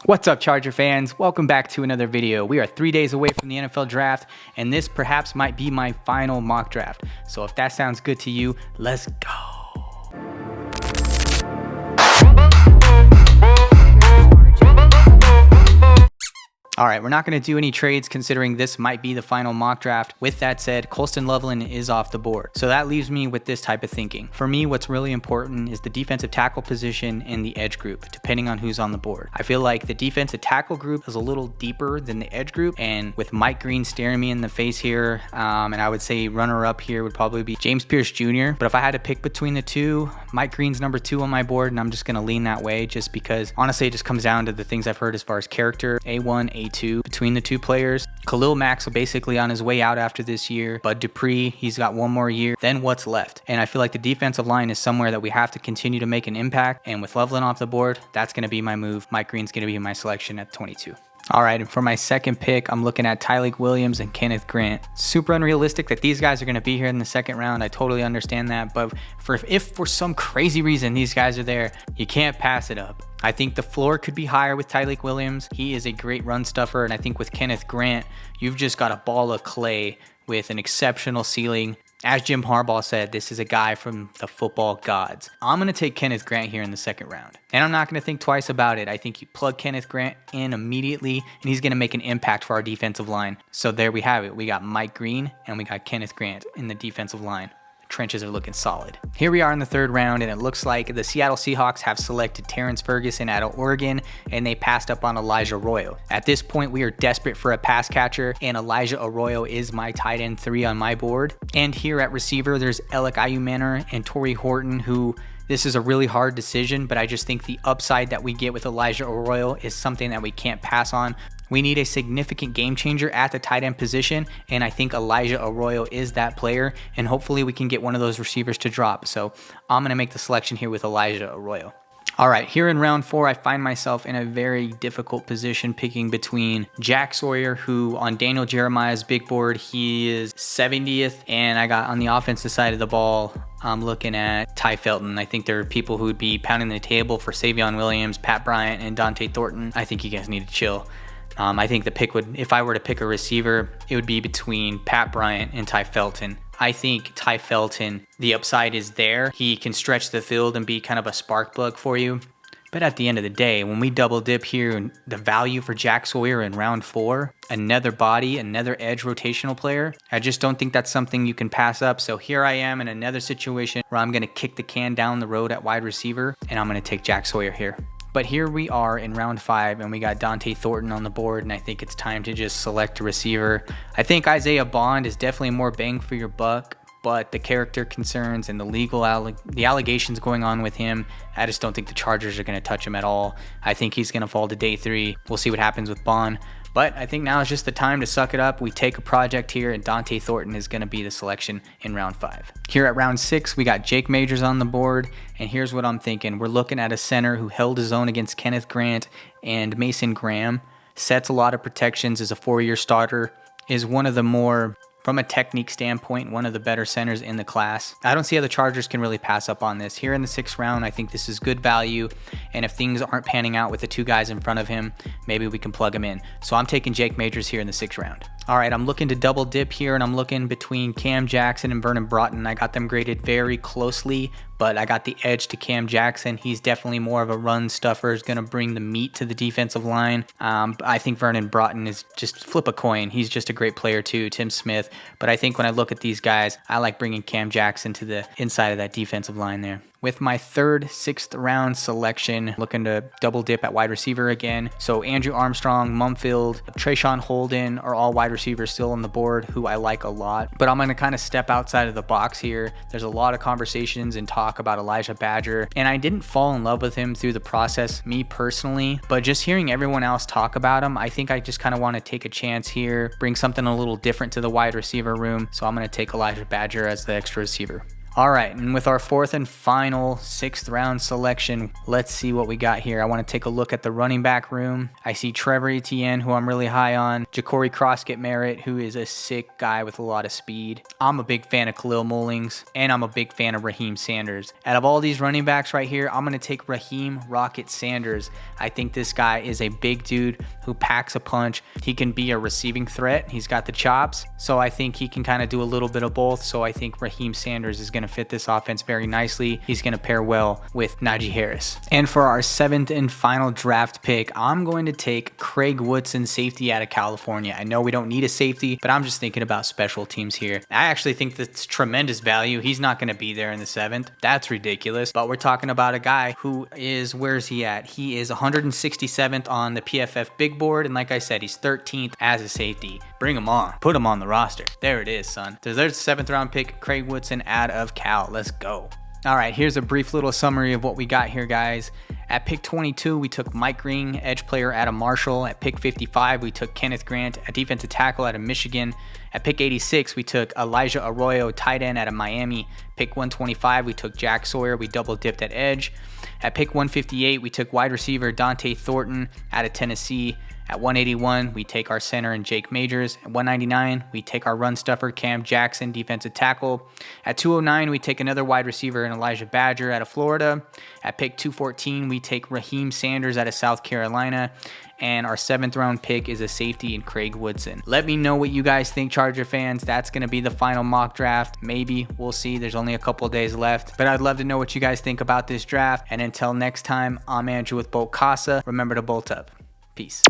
What's up, Charger fans? Welcome back to another video. We are 3 days away from the NFL draft, and this perhaps might be my final mock draft. So if that sounds good to you, let's go. All right, we're not going to do any trades considering this might be the final mock draft. With that said, Colston Loveland is off the board. So that leaves me with this type of thinking. For me, what's really important is the defensive tackle position and the edge group, depending on who's on the board. I feel like the defensive tackle group is a little deeper than the edge group. And with Mike Green staring me in the face here, and I would say runner up here would probably be James Pierce Jr. But if I had to pick between the two, Mike Green's number 2 on my board, and I'm just going to lean that way just because honestly, it just comes down to the things I've heard as far as character, A1, A2. Between the two players. Khalil Mack's basically on his way out after this year. Bud Dupree, he's got one more year. Then what's left? And I feel like the defensive line is somewhere that we have to continue to make an impact. And with Loveland off the board, that's going to be my move. Mike Green's going to be my selection at 22. All right, and for my second pick, I'm looking at Tyleik Williams and Kenneth Grant. Super unrealistic that these guys are going to be here in the second round. I totally understand that, but if for some crazy reason these guys are there, you can't pass it up. I think the floor could be higher with Tyleik Williams. He is a great run stuffer, and I think with Kenneth Grant, you've just got a ball of clay with an exceptional ceiling. As Jim Harbaugh said, this is a guy from the football gods. I'm going to take Kenneth Grant here in the second round. And I'm not going to think twice about it. I think you plug Kenneth Grant in immediately, and he's going to make an impact for our defensive line. So there we have it. We got Mike Green, and we got Kenneth Grant in the defensive line. Trenches are looking solid. Here we are in the third round, and it looks like the Seattle Seahawks have selected Terrence Ferguson out of Oregon, and they passed up on Elijah Arroyo. At this point, we are desperate for a pass catcher, and Elijah Arroyo is my tight end 3 on my board. And here at receiver, there's Alec Ayumanor and Torrey Horton, who this is a really hard decision, but I just think the upside that we get with Elijah Arroyo is something that we can't pass on. We need a significant game changer at the tight end position, and I think Elijah Arroyo is that player, and hopefully we can get one of those receivers to drop. So I'm going to make the selection here with Elijah Arroyo. All right, here in round 4, I find myself in a very difficult position picking between Jack Sawyer, who on Daniel Jeremiah's big board, he is 70th, and I got on the offensive side of the ball, I'm looking at Ty Felton. I think there are people who would be pounding the table for Savion Williams, Pat Bryant, and Dante Thornton. I think you guys need to chill. I think the pick would, if I were to pick a receiver, it would be between Pat Bryant and Ty Felton. I think Ty Felton, the upside is there. He can stretch the field and be kind of a spark plug for you. But at the end of the day, when we double dip here, the value for Jack Sawyer in round 4, another body, another edge rotational player, I just don't think that's something you can pass up. So here I am in another situation where I'm going to kick the can down the road at wide receiver, and I'm going to take Jack Sawyer here. But here we are in round 5, and we got Dante Thornton on the board, and I think it's time to just select a receiver. I think Isaiah Bond is definitely more bang for your buck, but the character concerns and the allegations going on with him, I just don't think the Chargers are going to touch him at all. I think he's going to fall to day 3. We'll see what happens with Bond. But I think now is just the time to suck it up. We take a project here, and Dante Thornton is going to be the selection in round 5. Here at round 6, we got Jake Majors on the board, and here's what I'm thinking. We're looking at a center who held his own against Kenneth Grant and Mason Graham, sets a lot of protections, is a 4-year starter, is one of the more, from a technique standpoint, one of the better centers in the class. I don't see how the Chargers can really pass up on this. Here in the 6th round, I think this is good value, and if things aren't panning out with the 2 guys in front of him, maybe we can plug him in. So I'm taking Jake Majors here in the 6th round. All right, I'm looking to double dip here, and I'm looking between Cam Jackson and Vernon Broughton. I got them graded very closely, but I got the edge to Cam Jackson. He's definitely more of a run stuffer, is going to bring the meat to the defensive line. I think Vernon Broughton is just flip a coin. He's just a great player too, Tim Smith. But I think when I look at these guys, I like bringing Cam Jackson to the inside of that defensive line there. With my 3rd, 6th round selection, looking to double dip at wide receiver again. So Andrew Armstrong, Mumfield, Trayshawn Holden are all wide receivers still on the board, who I like a lot. But I'm going to kind of step outside of the box here. There's a lot of conversations and talk about Elijah Badger, and I didn't fall in love with him through the process, me personally. But just hearing everyone else talk about him, I think I just kind of want to take a chance here, bring something a little different to the wide receiver room. So I'm going to take Elijah Badger as the extra receiver. All right, and with our fourth and final 6th round selection, let's see what we got here. I want to take a look at the running back room. I see Trevor Etienne, who I'm really high on, Ja'Cory Croskett-Merritt, who is a sick guy with a lot of speed. I'm a big fan of Khalil Mullings, and I'm a big fan of Raheem Sanders. Out of all these running backs right here, I'm going to take Raheem Rocket Sanders. I think this guy is a big dude who packs a punch. He can be a receiving threat. He's got the chops, so I think he can kind of do a little bit of both. So I think Raheem Sanders is going to fit this offense very nicely. He's going to pair well with Najee Harris. And for our 7th and final draft pick, I'm going to take Craig Woodson, safety out of California. I know we don't need a safety, but I'm just thinking about special teams here. I actually think that's tremendous value. He's not going to be there in the 7th. That's ridiculous. But we're talking about a guy who is, where's he at? He is 167th on the PFF big board. And like I said, he's 13th as a safety. Bring him on. Put him on the roster. There it is, son. So there's the 7th round pick, Craig Woodson out of Cal. Let's go. All right, here's a brief little summary of what we got here, guys. At pick 22, we took Mike Green, edge player out of Marshall. At pick 55, we took Kenneth Grant, a defensive tackle out of Michigan. At pick 86, we took Elijah Arroyo, tight end out of Miami. Pick 125, we took Jack Sawyer. We double dipped at edge. At pick 158, we took wide receiver Dante Thornton out of Tennessee. At 181, we take our center and Jake Majors. At 199, we take our run stuffer Cam Jackson, defensive tackle. At 209, we take another wide receiver and Elijah Badger out of Florida. At pick 214, we take Raheem Sanders out of South Carolina. And our 7th round pick is a safety in Craig Woodson. Let me know what you guys think, Charger fans. That's going to be the final mock draft. Maybe. We'll see. There's only a couple of days left. But I'd love to know what you guys think about this draft. And until next time, I'm Andrew with Bolt Casa. Remember to bolt up. Peace.